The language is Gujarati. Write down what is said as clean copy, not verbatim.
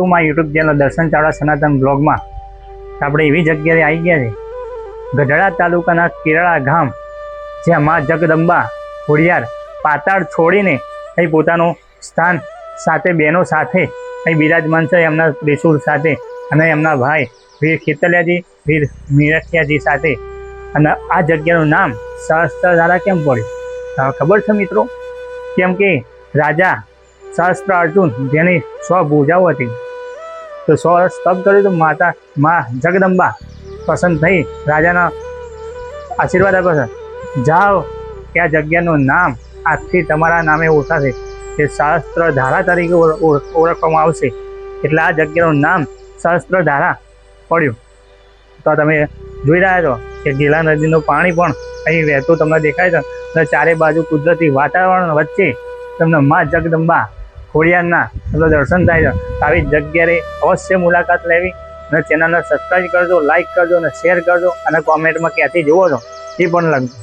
ટુ માય યુટ્યુબ ચેનલ દર્શન ચાવડા સનાતન બ્લોગમાં આપણે એવી જગ્યાએ આવી ગયા છે, ગઢડા તાલુકાના કેરાળા ગામ, જ્યાં મા જગદંબા ખોડિયાર પાતાળ છોડીને અહીં પોતાનું સ્થાન સાથે બહેનો સાથે અહીં બિરાજમાન છે, એમના ત્રિશૂળ સાથે અને એમના ભાઈ વીર ખેતલિયાજી, વીર મીરઠિયાજી સાથે. અને આ જગ્યાનું નામ સહસ્ત્રધારા કેમ પડ્યું ખબર છે મિત્રો? કેમ કે રાજા સહસ્ત્ર અર્જુન જેની 100 ભુજાઓ હતી, તો 100 સ્તબ કર્યું તો માતા મા જગદંબા પસંદ થઈ, રાજાના આશીર્વાદ આપે છે, જાઓ કે આ જગ્યાનું નામ આજથી તમારા નામે ઓળખાશે, તે સહસ્ત્રધારા તરીકે ઓળખવામાં આવશે. એટલે આ જગ્યાનું નામ સહસ્ત્રધારા પડ્યું. તો તમે જોઈ રહ્યા છો કે ગેલા નદીનું પાણી પણ અહીં વહેતું તમને દેખાય છે, અને ચારે બાજુ કુદરતી વાતાવરણ વચ્ચે તમને મા જગદંબા ખોડિયારના દર્શન થાય છે. આવી જગ્યાએ અવશ્ય મુલાકાત લેવી અને ચેનલને સબસ્ક્રાઈબ કરજો, લાઈક કરજો અને શેર કરજો, અને કોમેન્ટમાં ક્યાંથી જુઓ છો એ પણ લખજો.